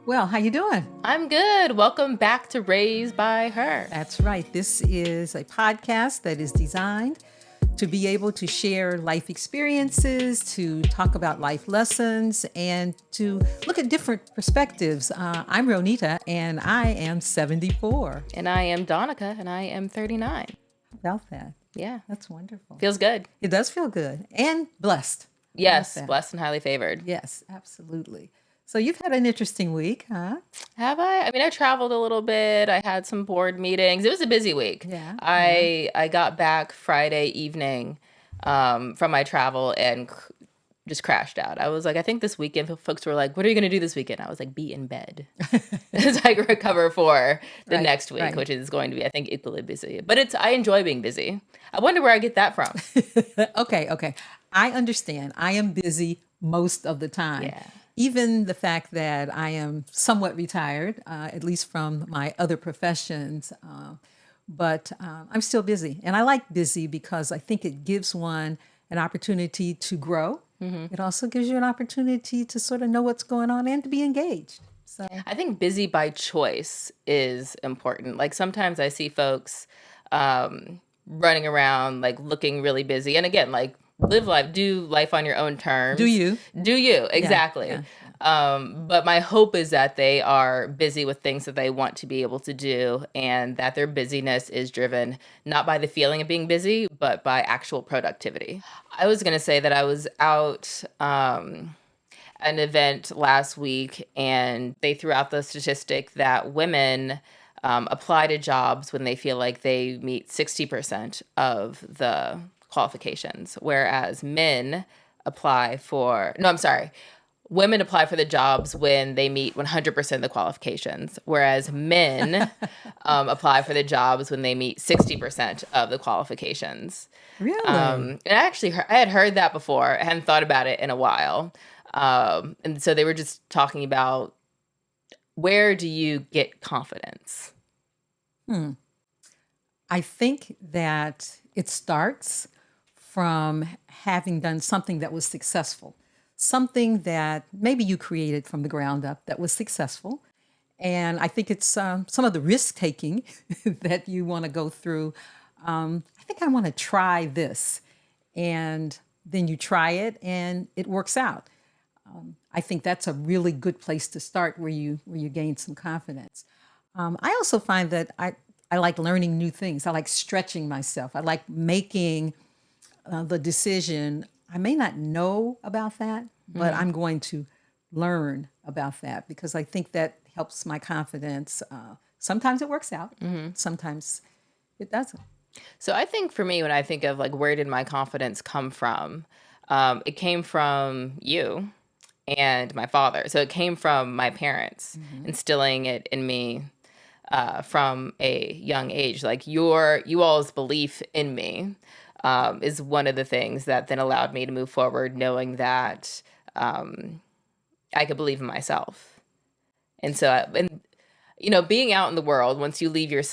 Well, how you doing? I'm good. Welcome back to Raised by Her. That's right. This is a podcast that is designed to be able to share life experiences, to talk about life lessons, and to look at different perspectives. I'm Nita, and I am 74. And I am Donica, and I am 39. How about that? Yeah. That's wonderful. Feels good. It does feel good and blessed. Yes, blessed and highly favored. Yes, absolutely. So you've had an interesting week, huh? Have I? I mean, I traveled a little bit. I had some board meetings. It was a busy week. Yeah. I got back Friday evening from my travel and just crashed out. I was like, I think this weekend, folks were like, what are you going to do this weekend? I was like, be in bed as I recover for the next week, which is going to be, I think, equally busy. But I enjoy being busy. I wonder where I get that from. Okay. I understand. I am busy most of the time. Yeah. Even the fact that I am somewhat retired, at least from my other professions, but I'm still busy. And I like busy because I think it gives one an opportunity to grow. Mm-hmm. It also gives you an opportunity to sort of know what's going on and to be engaged. So I think busy by choice is important. Like sometimes I see folks running around like looking really busy. And again, like live life, do life on your own terms. Do you? Exactly. Yeah. But my hope is that they are busy with things that they want to be able to do and that their busyness is driven not by the feeling of being busy, but by actual productivity. I was going to say that I was out an event last week and they threw out the statistic that women apply to jobs when they feel like they meet 60% of the qualifications, whereas women apply for the jobs when they meet 100% of the qualifications, whereas men apply for the jobs when they meet 60% of the qualifications. Really? And I had heard that before. I hadn't thought about it in a while. And so they were just talking about, where do you get confidence? I think that it starts from having done something that was successful, something that maybe you created from the ground up that was successful. And I think it's some of the risk taking that you want to go through. I think I want to try this. And then you try it and it works out. I think that's a really good place to start where you gain some confidence. I also find that I like learning new things. I like stretching myself. I like making the decision. I may not know about that, but I'm going to learn about that because I think that helps my confidence. Sometimes it works out. Sometimes it doesn't. So I think for me, when I think of like, where did my confidence come from? It came from you and my father. So it came from my parents instilling it in me from a young age. Like you all's belief in me is one of the things that then allowed me to move forward, knowing that I could believe in myself. And so, being out in the world, once you leave your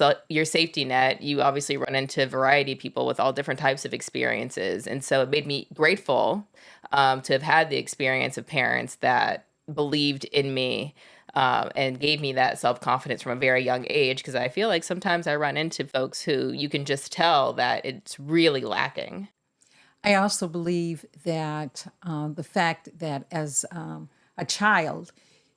safety net, you obviously run into a variety of people with all different types of experiences. And so it made me grateful to have had the experience of parents that believed in me and gave me that self-confidence from a very young age, because I feel like sometimes I run into folks who you can just tell that it's really lacking. I also believe that the fact that as a child,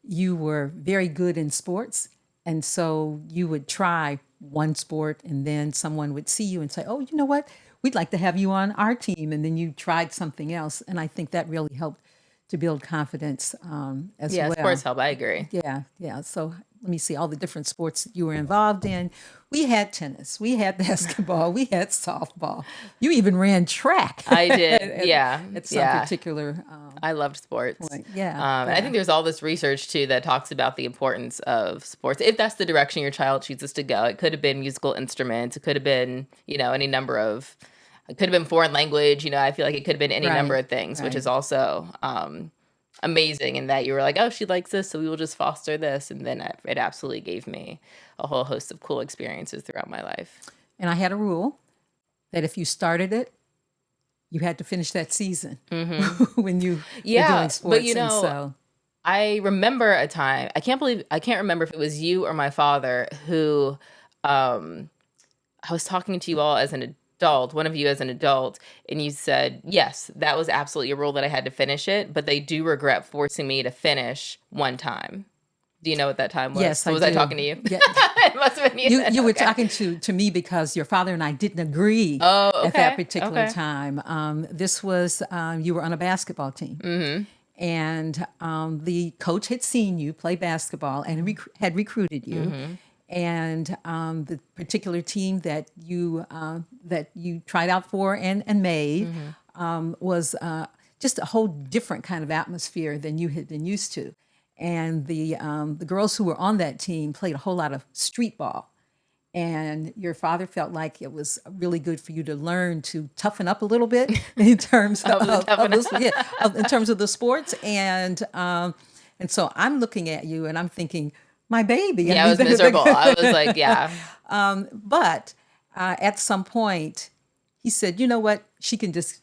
you were very good in sports. And so you would try one sport and then someone would see you and say, oh, you know what? We'd like to have you on our team. And then you tried something else. And I think that really helped to build confidence as well. Yeah, sports help. I agree. Yeah. So let me see all the different sports that you were involved in. We had tennis, we had basketball, we had softball. You even ran track. I did. At some particular I loved sports. point. And I think there's all this research too that talks about the importance of sports. If that's the direction your child chooses to go, it could have been musical instruments. It could have been, any number of, it could have been foreign language. I feel like it could have been any number of things, which is also amazing in that you were like, oh, she likes this, so we will just foster this. And then it absolutely gave me a whole host of cool experiences throughout my life. And I had a rule that if you started it, you had to finish that season when you were doing sports. But I remember a time, I can't remember if it was you or my father who, um, I was talking to you all as an adult, one of you as an adult, and you said, yes, that was absolutely a rule that I had to finish it, but they do regret forcing me to finish one time. Do you know what that time was? Yes, So I was I do. talking to you? Yeah, It must have been you then. you were Okay. talking to me because your father and I didn't agree Oh, at that okay. particular Okay. time. This was you were on a basketball team, Mm-hmm. and the coach had seen you play basketball and had recruited you. Mm-hmm. And the particular team that you tried out for and made Mm-hmm. was just a whole different kind of atmosphere than you had been used to. And the girls who were on that team played a whole lot of street ball. And your father felt like it was really good for you to learn to toughen up a little bit in terms I was tough of enough. this, yeah, in terms of the sports. And so I'm looking at you and I'm thinking, my baby. I Yeah, I mean, was miserable. I was like, yeah. but at some point, he said, "You know what? She can just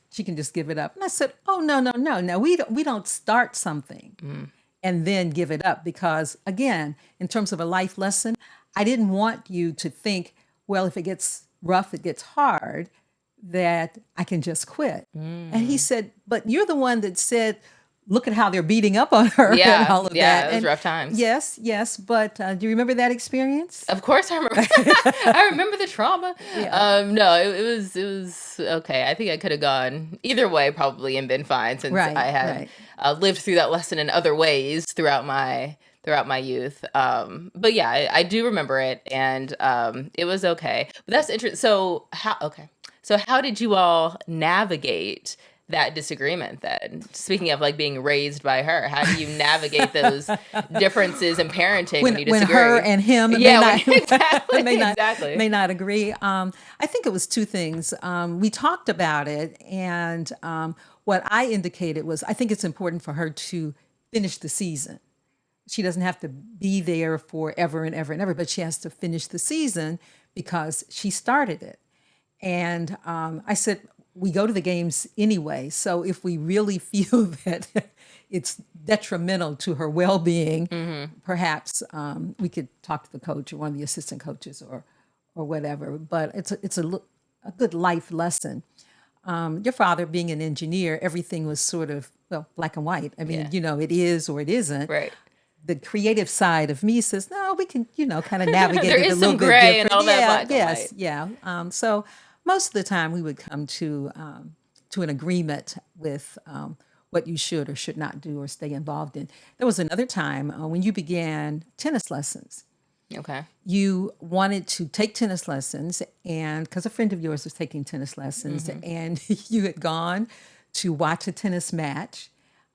give it up." And I said, "Oh, no, no, no, no. We don't start something and then give it up, because again, in terms of a life lesson, I didn't want you to think, well, if it gets rough, it gets hard, that I can just quit." And he said, "But you're the one that said, look at how they're beating up on her and Yeah. all of that." Yeah. It was And rough times. yes, yes, but do you remember that experience? Of course, I remember. I remember the trauma. Yeah. No, it was okay. I think I could have gone either way, probably, and been fine, since I Right, had right. lived through that lesson in other ways throughout my youth. But yeah, I do remember it, and it was okay. But that's interesting. So how? Okay. So how did you all navigate that disagreement then? Speaking of like being raised by her, how do you navigate those differences in parenting when you When her disagree? and him may Yeah, not exactly, may not exactly. may not agree. I think it was two things. We talked about it, and what I indicated was I think it's important for her to finish the season. She doesn't have to be there forever and ever and ever, but she has to finish the season because she started it. And I said, we go to the games anyway. So if we really feel that it's detrimental to her well being, perhaps we could talk to the coach or one of the assistant coaches or whatever. But a good life lesson. Your father, being an engineer, everything was sort of, well, black and white. I mean, Yeah, it is or it isn't. right. The creative side of me says, no, we can, kind of navigate There it a is little some bit gray and different. all that Yeah, black and white. yes, yeah. So most of the time we would come to an agreement with what you should or should not do or stay involved in. There was another time when you began tennis lessons. Okay. You wanted to take tennis lessons, and because a friend of yours was taking tennis lessons, and you had gone to watch a tennis match.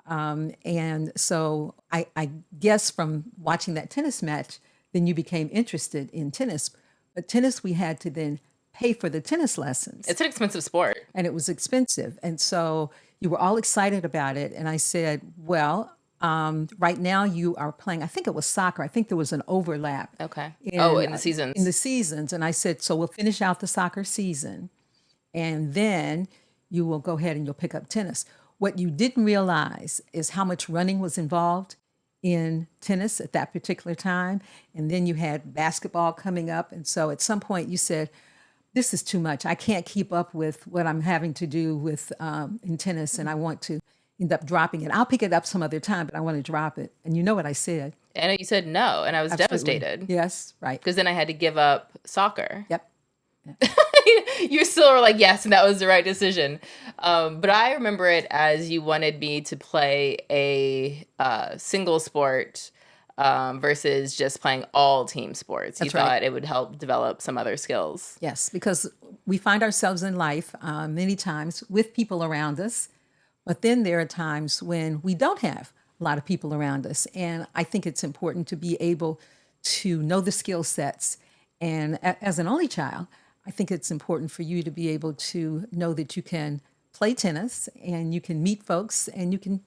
And so I guess from watching that tennis match, then you became interested in tennis. But tennis, we had to then pay for the tennis lessons, It's an expensive sport. and it was expensive. And so you were all excited about it. And I said, well, right now you are playing, I think it was soccer. I think there was an overlap Okay. Oh, in the in the seasons. seasons. And I said, so we'll finish out the soccer season, and then you will go ahead and you'll pick up tennis. What you didn't realize is how much running was involved in tennis at that particular time. And then you had basketball coming up. And so at some point you said, this is too much. I can't keep up with what I'm having to do with in tennis, and I want to end up dropping it. I'll pick it up some other time, but I want to drop it. And you know what I said? I know you said no, and I was Absolutely. devastated Yes, right. because then I had to give up soccer. Yep. You still were like, yes, and that was the right decision. But I remember it as you wanted me to play a single sport versus just playing all team sports. You That's right. thought it would help develop some other skills. Yes, because we find ourselves in life many times with people around us, but then there are times when we don't have a lot of people around us. And I think it's important to be able to know the skill sets. And as an only child, I think it's important for you to be able to know that you can play tennis and you can meet folks and you can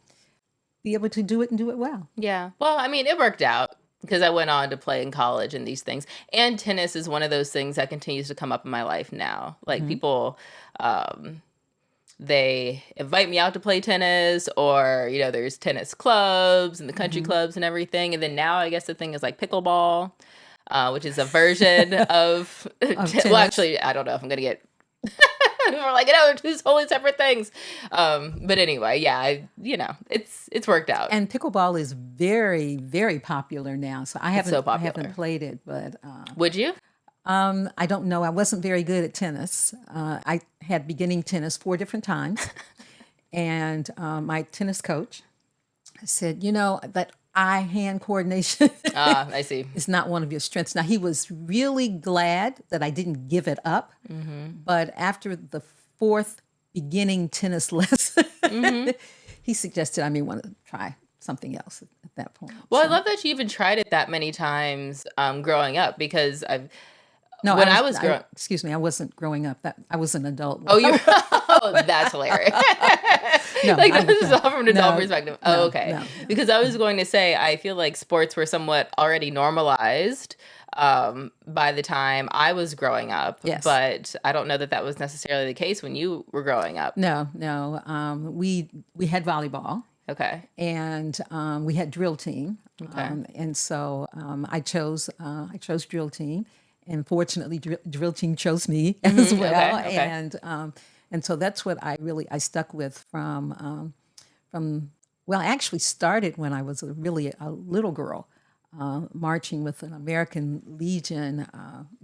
be able to do it and do it well. Yeah. Well, I mean, it worked out because I went on to play in college and these things. And tennis is one of those things that continues to come up in my life now. Like people, um, they invite me out to play tennis, or, there's tennis clubs and the country clubs and everything. And then now I guess the thing is like pickleball, which is a version of, well, tennis. actually, I don't know if I'm going to get, we're like, they're two totally separate things. But anyway, yeah, it's worked out. And pickleball is very, very popular now. So I so I popular. haven't played it, but Would you? I don't know. I wasn't very good at tennis. I had beginning tennis 4 different times, and my tennis coach said, that eye-hand coordination I see. is not one of your strengths. Now, he was really glad that I didn't give it up, but after the 4th beginning tennis lesson, he suggested I may want to try something else at that point. Well, I love that you even tried it that many times growing up, because No, when I was growing, excuse me, I wasn't growing up. That I was an adult. oh, that's hilarious. No, like this is all from an adult no, perspective. no, Oh, okay. no. Because I was going to say, I feel like sports were somewhat already normalized by the time I was growing up. Yes. But I don't know that that was necessarily the case when you were growing up. No. We had volleyball. Okay. And we had drill team. Okay. And so I chose drill team, and fortunately, drill team chose me as well. Okay. And so that's what I stuck with well, I actually started when I was really a little girl, marching with an American Legion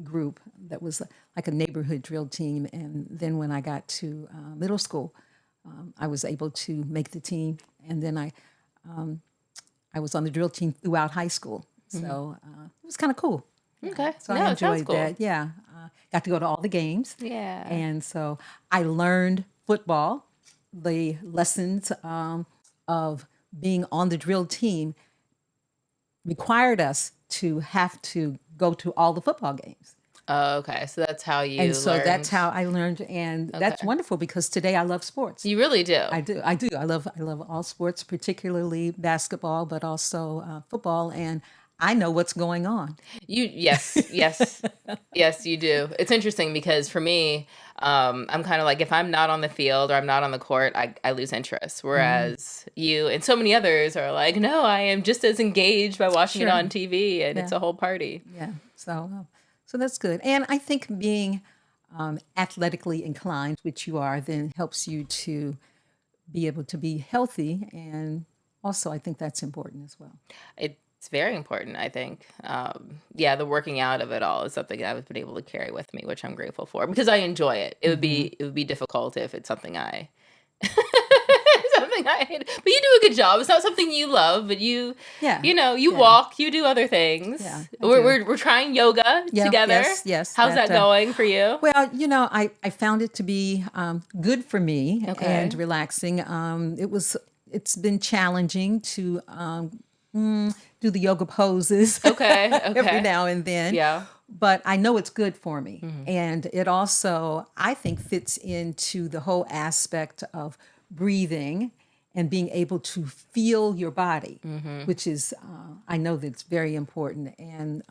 group that was like a neighborhood drill team. And then when I got to middle school, I was able to make the team, and then I was on the drill team throughout high school. So it was kind of cool. Okay. So No, I it sounds enjoyed cool. that. Yeah. Got to go to all the games. Yeah. And so I learned football. The lessons of being on the drill team required us to have to go to all the football games. Oh, okay. So that's how you And so learned. that's how I learned. And that's Okay. wonderful, because today I love sports. You really do. I do. I love all sports, particularly basketball, but also football. And I know what's going on. Yes, you do. It's interesting because for me, I'm kind of like, if I'm not on the field or I'm not on the court, I lose interest. Whereas you and so many others are like, no, I am just as engaged by watching it Sure. on TV, and it's Yeah. a whole party. Yeah. So that's good. And I think being athletically inclined, which you are, then helps you to be able to be healthy. And also, I think that's important as well. It's very important, I think. Yeah, the working out of it all is something I've been able to carry with me, which I'm grateful for, because I enjoy it. It would be difficult if it's something I something I hate. But you do a good job. It's not something you love, but you walk, you do other things. Yeah, I We're trying yoga Yeah, together. yes, How's that going for you? Well, I found it to be good for me Okay. and relaxing. It's been challenging to do the yoga poses Okay. every now and then. Yeah. But I know it's good for me. And it also, I think, fits into the whole aspect of breathing and being able to feel your body, which is, I know that it's very important. And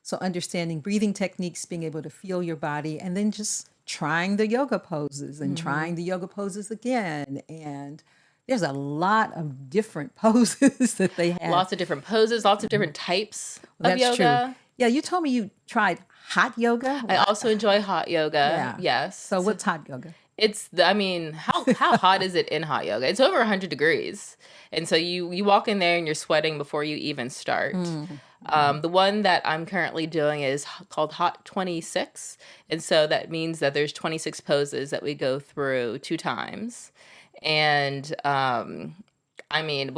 so understanding breathing techniques, being able to feel your body, and then just trying the yoga poses and trying the yoga poses again. And there's a lot of different poses that they have. Lots of different poses, lots of different types of That's yoga. true. Yeah, you told me you tried hot yoga. I also enjoy hot yoga. Yeah. Yes. So what's hot yoga? How hot is it in hot yoga? It's over 100 degrees. And so you walk in there and you're sweating before you even start. The one that I'm currently doing is called Hot 26. And so that means that there's 26 poses that we go through 2 times. And when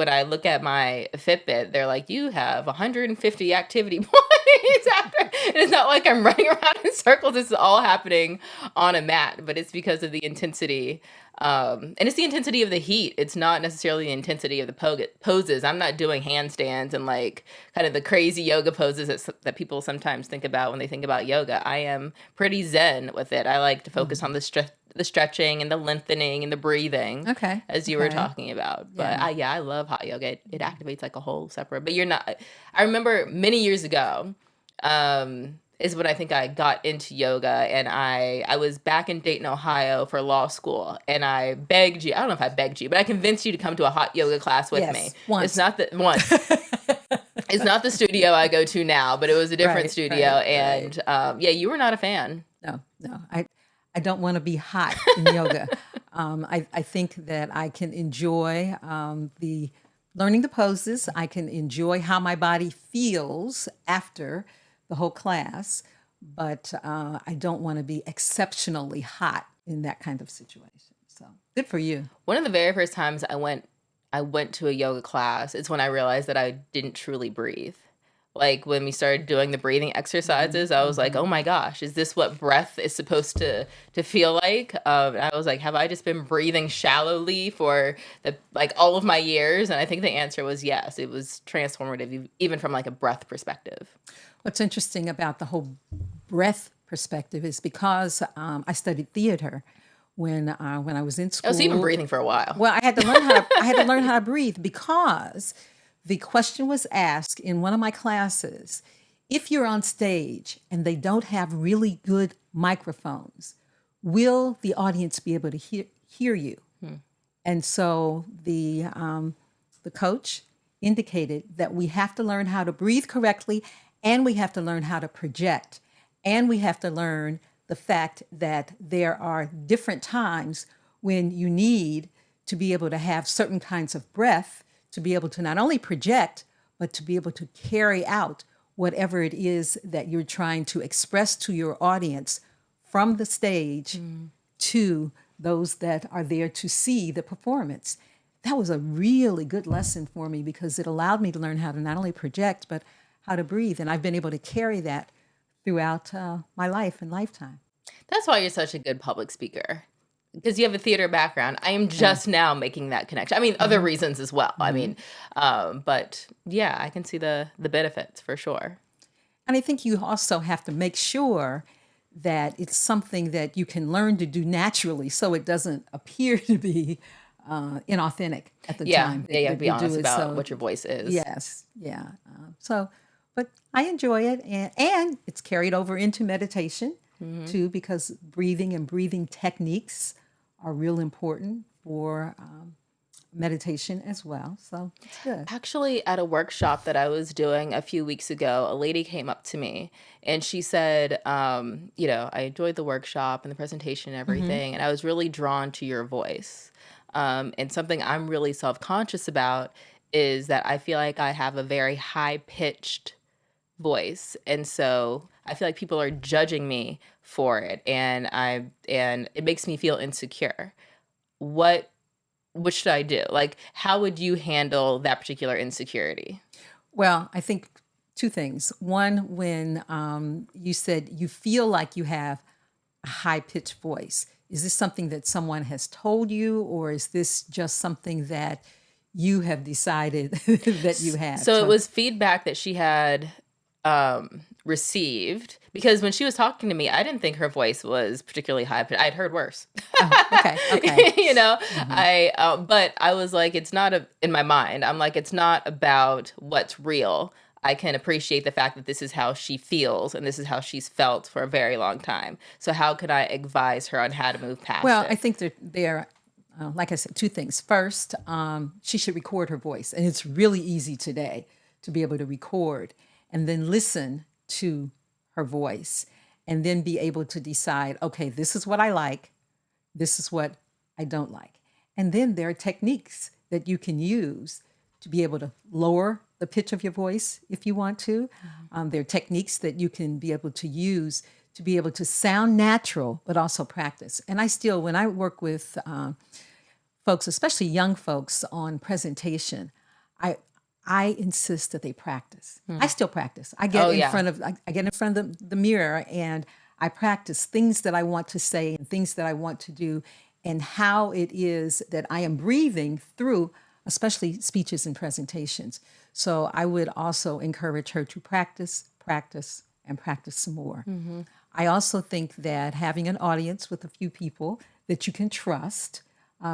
I look at my Fitbit, they're like, you have 150 activity points after. And it's not like I'm running around in circles. This is all happening on a mat, but it's because of the intensity. And it's the intensity of the heat. It's not necessarily the intensity of the poses. I'm not doing handstands and like kind of the crazy yoga poses that people sometimes think about when they think about yoga. I am pretty zen with it. I like to focus on the stretching and the lengthening and the breathing. Okay. As you were talking about. But I love hot yoga. It activates like a whole separate, but you're not, I remember many years ago, is when I think I got into yoga, and I was back in Dayton, Ohio for law school, and I begged you. I don't know if I begged you, but I convinced you to come to a hot yoga class with me. Yes, once. It's not that once. It's not the studio I go to now, but it was a different studio, and yeah, you were not a fan. No, I don't want to be hot in yoga. I think that I can enjoy the learning the poses. I can enjoy how my body feels after the whole class, but I don't want to be exceptionally hot in that kind of situation. So good for you. One of the very first times I went to a yoga class, it's when I realized that I didn't truly breathe. Like when we started doing the breathing exercises, I was like, oh my gosh, is this what breath is supposed to feel like? I was like, have I just been breathing shallowly for all of my years? And I think the answer was yes. It was transformative, even from like a breath perspective. What's interesting about the whole breath perspective is because I studied theater when I was in school. Oh, so you've been breathing for a while. Well, I had to learn how to breathe because the question was asked in one of my classes: if you're on stage and they don't have really good microphones, will the audience be able to hear you? And so the coach indicated that we have to learn how to breathe correctly, and we have to learn how to project, and we have to learn the fact that there are different times when you need to be able to have certain kinds of breath to be able to not only project, but to be able to carry out whatever it is that you're trying to express to your audience from the stage to those that are there to see the performance. That was a really good lesson for me because it allowed me to learn how to not only project, but how to breathe. And I've been able to carry that throughout my life and lifetime. That's why you're such a good public speaker, because you have a theater background. I am just now making that connection. I mean, other reasons as well. I mean, but yeah, I can see the benefits for sure. And I think you also have to make sure that it's something that you can learn to do naturally so it doesn't appear to be inauthentic at the time. Yeah, you have to be honest about what your voice is. Yes, yeah. But I enjoy it, and it's carried over into meditation too, because breathing and breathing techniques are real important for meditation as well. So it's good. Actually, at a workshop that I was doing a few weeks ago, a lady came up to me and she said, I enjoyed the workshop and the presentation and everything, and I was really drawn to your voice. And something I'm really self-conscious about is that I feel like I have a very high-pitched voice, and so I feel like people are judging me for it, and it makes me feel insecure. What should I do? Like, how would you handle that particular insecurity? Well, I think two things. One, when you said you feel like you have a high-pitched voice, is this something that someone has told you, or is this just something that you have decided that you have? So it was feedback that she had received, because when she was talking to me, I didn't think her voice was particularly high, but I'd heard worse. Oh, okay. But I was like, it's not in my mind. I'm like, it's not about what's real. I can appreciate the fact that this is how she feels and this is how she's felt for a very long time. So how could I advise her on how to move past it? Well, I think that there are, like I said, two things. First, she should record her voice. And it's really easy today to be able to record and then listen to her voice and then be able to decide, okay, this is what I like. This is what I don't like. And then there are techniques that you can use to be able to lower the pitch of your voice if you want to. There are techniques that you can be able to use to be able to sound natural, but also practice. And when I work with folks, especially young folks on presentation, I insist that they practice. I still practice. I get in front of the mirror and I practice things that I want to say and things that I want to do and how it is that I am breathing through, especially speeches and presentations. So I would also encourage her to practice, and practice some more. I also think that having an audience with a few people that you can trust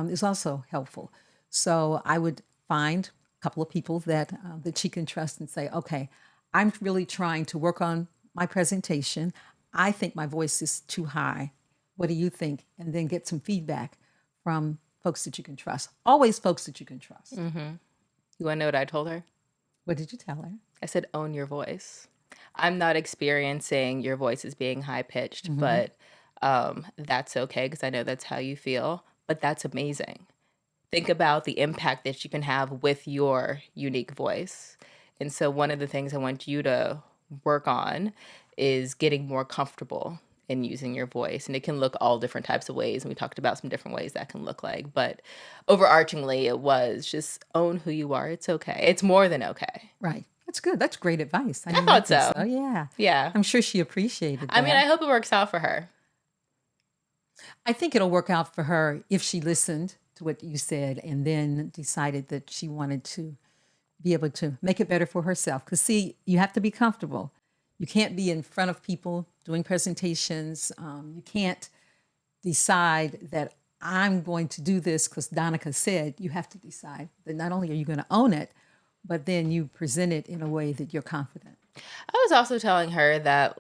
is also helpful. So I would find a couple of people that she can trust and say, okay, I'm really trying to work on my presentation. I think my voice is too high. What do you think? And then get some feedback from folks that you can trust. Always folks that you can trust. You want to know what I told her? What did you tell her? I said, own your voice. I'm not experiencing your voice as being high pitched, but that's okay because I know that's how you feel. But that's amazing. Think about the impact that you can have with your unique voice. And so one of the things I want you to work on is getting more comfortable in using your voice. And it can look all different types of ways. And we talked about some different ways that can look like. But overarchingly, it was just own who you are. It's okay. It's more than okay. Right. That's good. That's great advice. I thought so. Yeah. Yeah. I'm sure she appreciated that. I mean, I hope it works out for her. I think it'll work out for her if she listened to what you said and then decided that she wanted to be able to make it better for herself. Because, see, you have to be comfortable. You can't be in front of people doing presentations. You can't decide that I'm going to do this because Donica said. You have to decide that not only are you going to own it, but then you present it in a way that you're confident. I was also telling her that,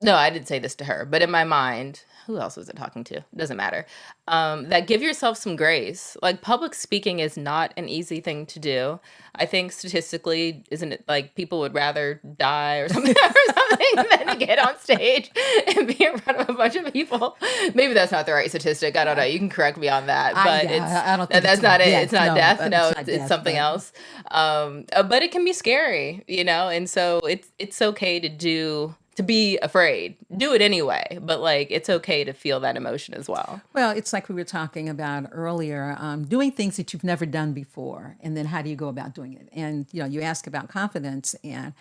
no, I didn't say this to her, but in my mind, who else was it talking to? It doesn't matter. That give yourself some grace. Like, public speaking is not an easy thing to do. I think statistically, isn't it like people would rather die or something than to get on stage and be in front of a bunch of people? Maybe that's not the right statistic. I don't know. You can correct me on that. But I don't think that's not it. Death. It's not death. No, it's it's something else. But it can be scary, and so it's okay to be afraid. Do it anyway, but like it's okay to feel that emotion as well. Well, it's like we were talking about earlier, doing things that you've never done before, and then how do you go about doing it? And you ask about confidence, and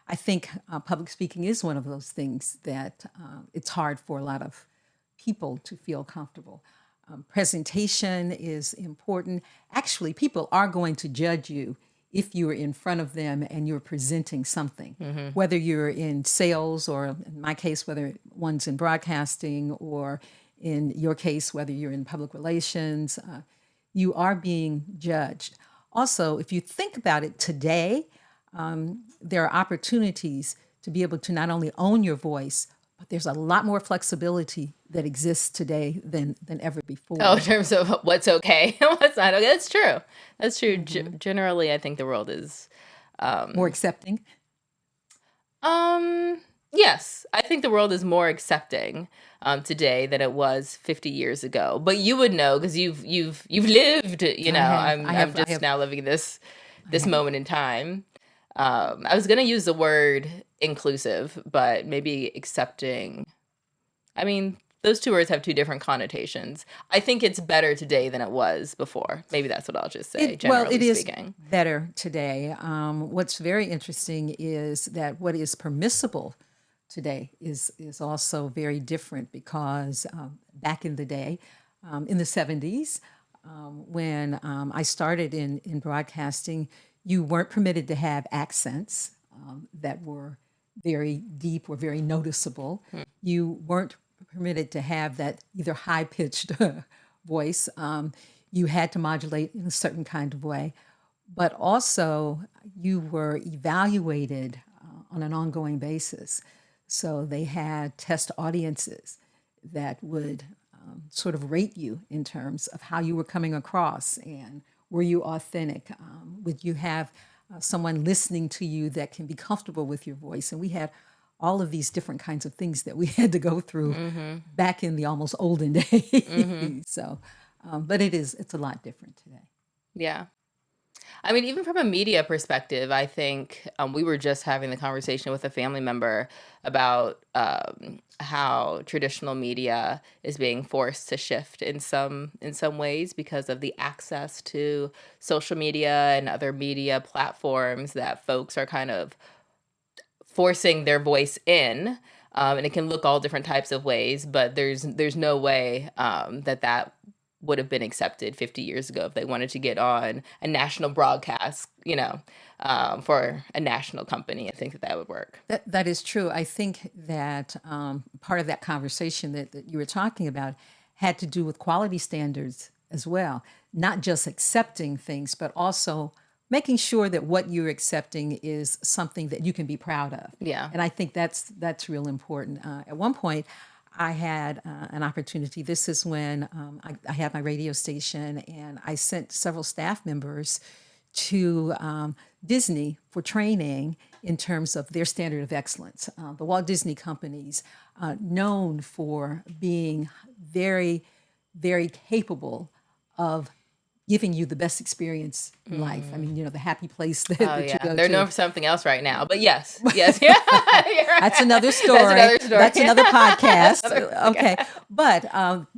I think public speaking is one of those things that it's hard for a lot of people to feel comfortable. Presentation is important. Actually, people are going to judge you if you're in front of them and you're presenting something, whether you're in sales or, in my case, whether one's in broadcasting, or in your case, whether you're in public relations, you are being judged. Also, if you think about it today, there are opportunities to be able to not only own your voice, but there's a lot more flexibility that exists today than ever before. Oh, in terms of what's okay and what's not okay. That's true. That's true. Generally, I think the world is more accepting. Yes, I think the world is more accepting today than it was 50 years ago. But you would know because you've lived. I'm just now living this moment in time. I was going to use the word inclusive, but maybe accepting. I mean, those two words have two different connotations. I think it's better today than it was before. Maybe that's what I'll just say, it is speaking. Better today. What's very interesting is that what is permissible today is also very different because back in the day, in the 70s, when I started in broadcasting, you weren't permitted to have accents that were very deep or very noticeable. You weren't permitted to have that either high-pitched voice. You had to modulate in a certain kind of way. But also, you were evaluated on an ongoing basis. So they had test audiences that would sort of rate you in terms of how you were coming across and were you authentic? Would you have someone listening to you that can be comfortable with your voice? And we had all of these different kinds of things that we had to go through back in the almost olden days. So, but it's a lot different today. Yeah. I mean, even from a media perspective, I think we were just having the conversation with a family member about how traditional media is being forced to shift in some ways because of the access to social media and other media platforms that folks are kind of forcing their voice in. And it can look all different types of ways, but there's no way that would have been accepted 50 years ago if they wanted to get on a national broadcast, for a national company. I think that would work. That is true. I think that part of that conversation that you were talking about had to do with quality standards as well, not just accepting things, but also making sure that what you're accepting is something that you can be proud of. Yeah. And I think that's real important. At one point, I had an opportunity. This is when I had my radio station, and I sent several staff members to Disney for training in terms of their standard of excellence. The Walt Disney Company's known for being very, very capable of giving you the best experience in life. I mean, the happy place that, Oh that you yeah, go they're to. known for something else right now, but yes, yes, yeah, you're right. That's another story. That's another story. That's another podcast. Another Okay. But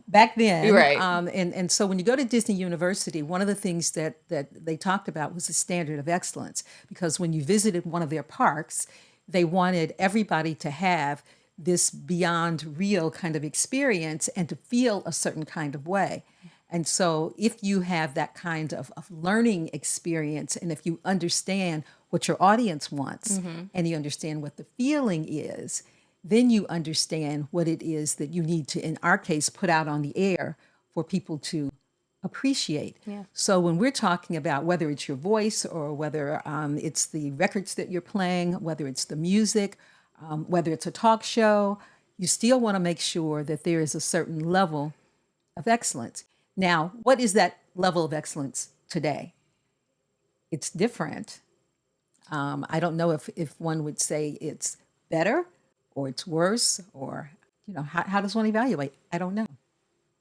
back then, You're right. and so when you go to Disney University, one of the things that they talked about was the standard of excellence. Because when you visited one of their parks, they wanted everybody to have this beyond real kind of experience and to feel a certain kind of way. And so if you have that kind of learning experience, and if you understand what your audience wants, and you understand what the feeling is, then you understand what it is that you need to, in our case, put out on the air for people to appreciate. Yeah. So when we're talking about whether it's your voice or whether it's the records that you're playing, whether it's the music, whether it's a talk show, you still want to make sure that there is a certain level of excellence. Now, what is that level of excellence today? It's different. I don't know if one would say it's better or it's worse, or, how does one evaluate? I don't know.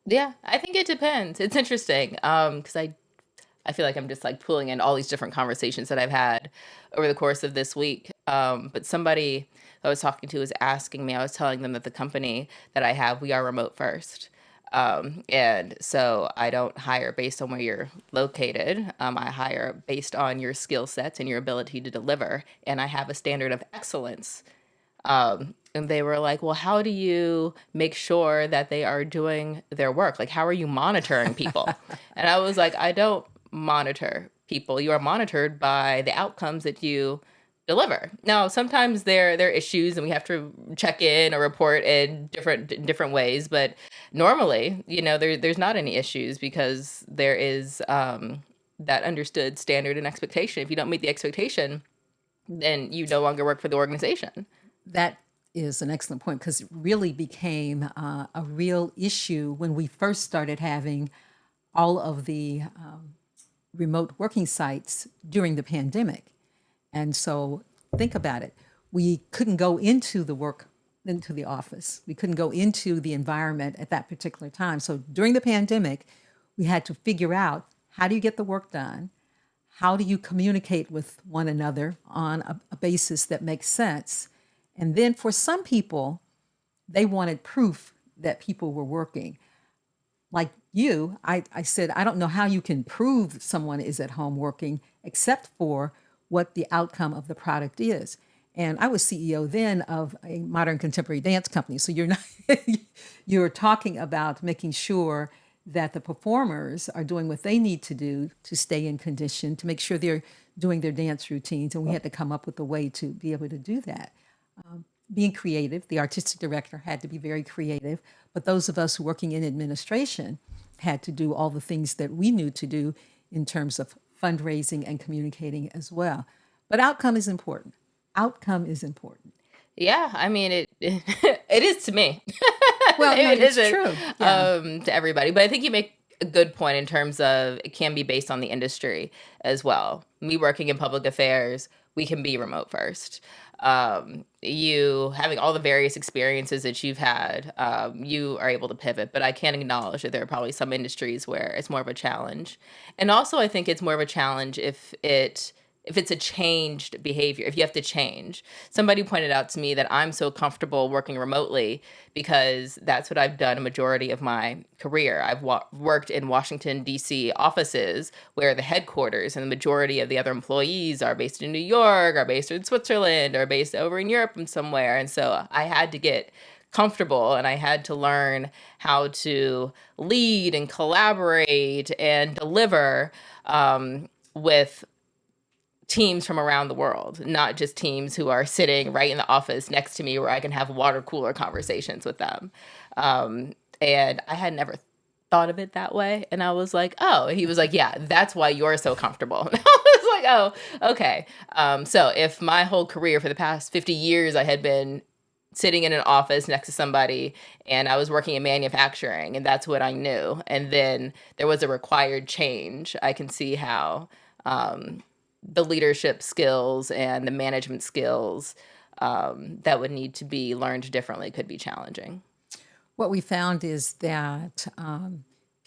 Yeah, I think it depends. It's interesting because I feel like I'm just like pulling in all these different conversations that I've had over the course of this week. But somebody I was talking to was asking me, I was telling them that the company that I have, we are remote first. And so I don't hire based on where you're located. I hire based on your skill sets and your ability to deliver. And I have a standard of excellence. And they were like, well, how do you make sure that they are doing their work? Like, how are you monitoring people? And I was like, I don't monitor people. You are monitored by the outcomes that you deliver. Now, sometimes there are issues and we have to check in or report in different ways. But normally, there's not any issues because there is that understood standard and expectation. If you don't meet the expectation, then you no longer work for the organization. That is an excellent point, because it really became a real issue when we first started having all of the remote working sites during the pandemic. And so think about it. We couldn't go into the office. We couldn't go into the environment at that particular time. So during the pandemic, we had to figure out, how do you get the work done? How do you communicate with one another on a basis that makes sense? And then for some people, they wanted proof that people were working. Like you, I said, I don't know how you can prove someone is at home working except for what the outcome of the product is. And I was CEO then of a modern contemporary dance company. So you're talking about making sure that the performers are doing what they need to do to stay in condition, to make sure they're doing their dance routines. And we had to come up with a way to be able to do that. Being creative, the artistic director had to be very creative, but those of us working in administration had to do all the things that we knew to do in terms of fundraising and communicating as well. But outcome is important. Outcome is important. Yeah, I mean it is to me. Well, no, Maybe it it's isn't true. Yeah. to everybody, but I think you make a good point in terms of it can be based on the industry as well. Me working in public affairs, we can be remote first. You having all the various experiences that you've had, you are able to pivot, but I can acknowledge that there are probably some industries where it's more of a challenge. And also I think it's more of a challenge if it's a changed behavior, if you have to change. Somebody pointed out to me that I'm so comfortable working remotely because that's what I've done a majority of my career. I've worked in Washington, D.C. offices where the headquarters and the majority of the other employees are based in New York, are based in Switzerland, or based over in Europe and somewhere. And so I had to get comfortable and I had to learn how to lead and collaborate and deliver with teams from around the world, not just teams who are sitting right in the office next to me where I can have water cooler conversations with them. And I had never thought of it that way. And I was like, oh, he was like, yeah, that's why you're so comfortable. And I was like, oh, okay. So if my whole career for the past 50 years I had been sitting in an office next to somebody and I was working in manufacturing and that's what I knew, and then there was a required change, I can see how the leadership skills and the management skills that would need to be learned differently could be challenging. What we found is that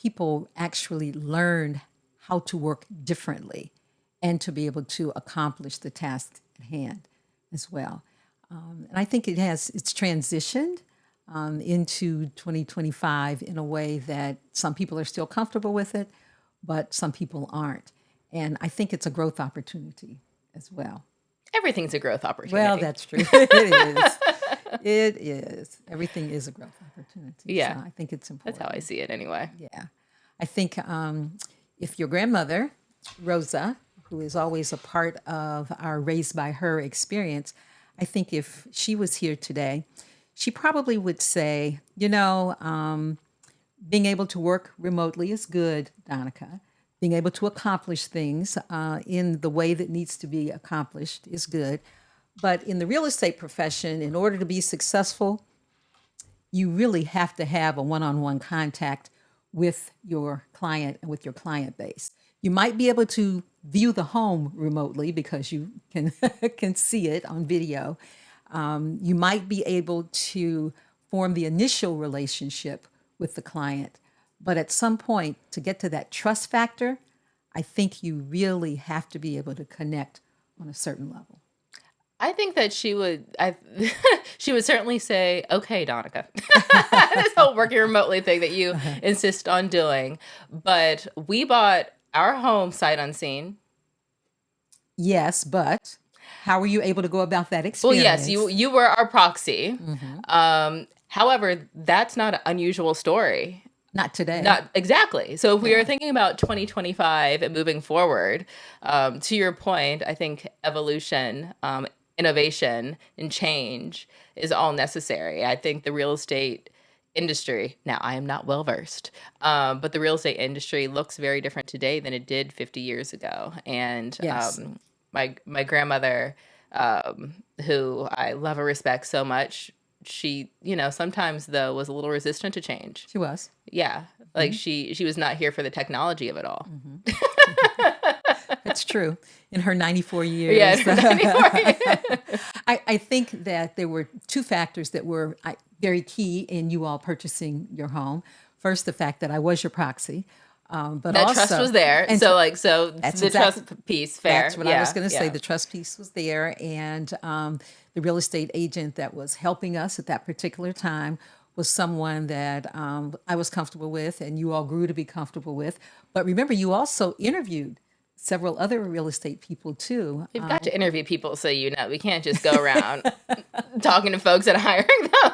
people actually learn how to work differently and to be able to accomplish the task at hand as well. And I think it's transitioned into 2025 in a way that some people are still comfortable with it, but some people aren't. And I think it's a growth opportunity as well. Everything's a growth opportunity. Well, that's true. It is. It is. Everything is a growth opportunity. Yeah. So I think it's important. That's how I see it anyway. Yeah. I think if your grandmother, Rosa, who is always a part of our Raised by Her experience, I think if she was here today, she probably would say, being able to work remotely is good, Donica. Being able to accomplish things in the way that needs to be accomplished is good. But in the real estate profession, in order to be successful, you really have to have a one-on-one contact with your client and with your client base. You might be able to view the home remotely because you can can see it on video. You might be able to form the initial relationship with the client. But at some point, to get to that trust factor, I think you really have to be able to connect on a certain level. I think that she would she would certainly say, okay, Donica. This whole working remotely thing that you insist on doing. But we bought our home sight unseen. Yes, but how were you able to go about that Well, experience? yes, you were our proxy. However, that's not an unusual story. Not today. Not exactly. So if we are thinking about 2025 and moving forward, to your point, I think evolution, innovation, and change is all necessary. I think the real estate industry, now I am not well versed, but the real estate industry looks very different today than it did 50 years ago. And Yes. my grandmother, who I love and respect so much, she, sometimes though was a little resistant to change. She was. Yeah. Like she was not here for the technology of it all. That's true. In her 94 years. Yeah. I think that there were two factors that were very key in you all purchasing your home. First, the fact that I was your proxy. But That also, trust was there. and So the exactly- trust piece, fair. That's what I was going to say. Yeah. The trust piece was there, and the real estate agent that was helping us at that particular time was someone that I was comfortable with, and you all grew to be comfortable with. But remember, you also interviewed several other real estate people too. We've got to interview people, so we can't just go around talking to folks and hiring them.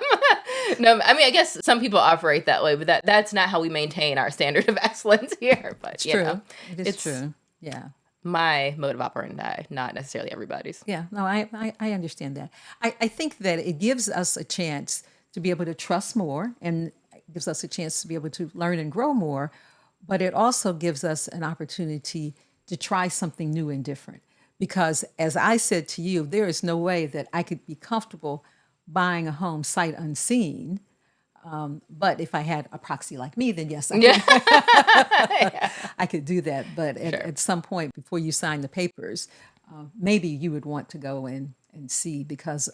No, I mean, I guess some people operate that way, but that's not how we maintain our standard of excellence here. But It's true. It is true. Yeah. My mode of operandi, not necessarily everybody's. Yeah, no, I understand that. I think that it gives us a chance to be able to trust more, and it gives us a chance to be able to learn and grow more, but it also gives us an opportunity to try something new and different. Because as I said to you, there is no way that I could be comfortable buying a home sight unseen. But if I had a proxy like me, then yes, I could do that. But at some point before you sign the papers, maybe you would want to go in and see, because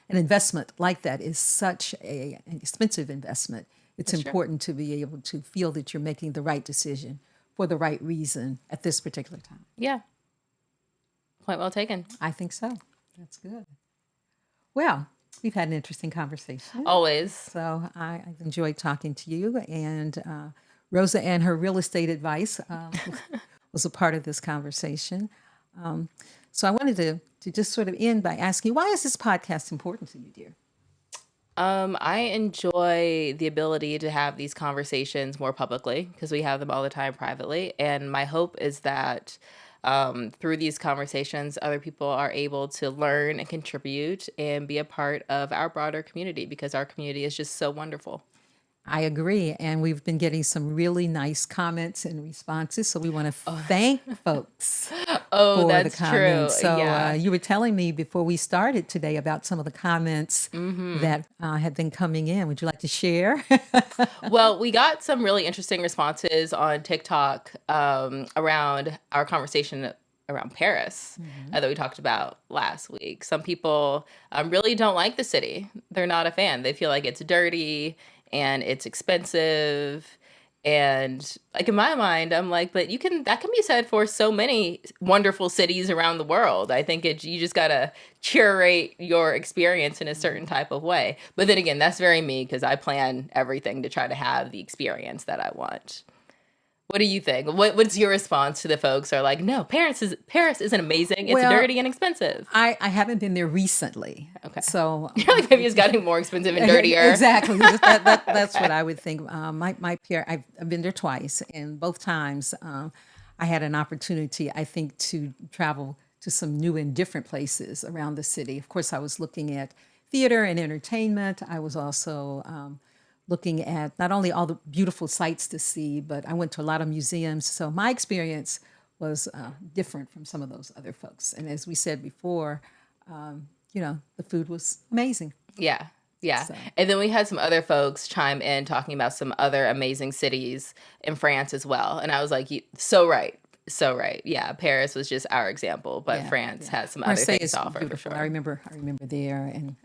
an investment like that is such an expensive investment. It's important to be able to feel that you're making the right decision for the right reason at this particular time. Yeah. Point well taken. I think so. That's good. Well, we've had an interesting conversation. Always. So I've enjoyed talking to you. And Rosa and her real estate advice was a part of this conversation. So I wanted to just sort of end by asking you, why is this podcast important to you, dear? I enjoy the ability to have these conversations more publicly because we have them all the time privately. And my hope is that through these conversations, other people are able to learn and contribute and be a part of our broader community, because our community is just so wonderful. I agree. And we've been getting some really nice comments and responses. So we want to thank folks Oh, for the that's true. comments. So Yeah. you were telling me before we started today about some of the comments that had been coming in. Would you like to share? Well, we got some really interesting responses on TikTok around our conversation around Paris that we talked about last week. Some people really don't like the city. They're not a fan. They feel like it's dirty and it's expensive. And like in my mind, I'm like, but that can be said for so many wonderful cities around the world. I think you just gotta curate your experience in a certain type of way. But then again, that's very me because I plan everything to try to have the experience that I want. What do you think? What's your response to the folks who are like, no, Paris isn't amazing. It's Well, dirty and expensive. I haven't been there recently. Okay. So You're like, maybe it's getting more expensive and dirtier. exactly. That's what I would think. My peer, I've been there twice, and both times I had an opportunity, I think, to travel to some new and different places around the city. Of course, I was looking at theater and entertainment. I was also looking at not only all the beautiful sights to see, but I went to a lot of museums. So my experience was different from some of those other folks. And as we said before, the food was amazing. Yeah. Yeah. So. And then we had some other folks chime in talking about some other amazing cities in France as well. And I was like, so right. So right. Yeah. Paris was just our example, but France has some other things to offer beautiful. for sure. I remember there and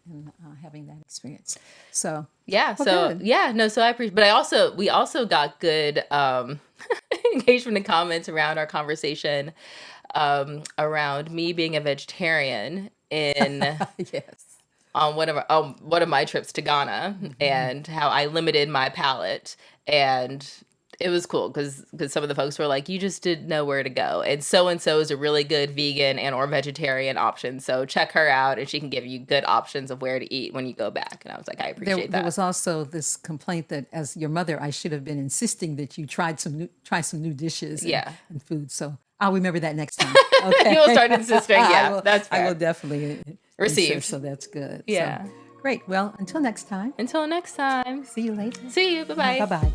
having that experience. So yeah. good. No, so I appreciate, but we also got good engagement and comments around our conversation around me being a vegetarian in yes. on one of my trips to Ghana and how I limited my palate. And it was cool because some of the folks were like, you just didn't know where to go. And so is a really good vegan and or vegetarian option. So check her out and she can give you good options of where to eat when you go back. And I was like, I appreciate that. There was also this complaint that as your mother, I should have been insisting that you try some new dishes and food. So I'll remember that next time. Okay. You'll start insisting. Yeah, that's fair. I will definitely receive. So that's good. Yeah. So, great. Well, until next time. Until next time. See you later. See you. Bye-bye. Bye-bye.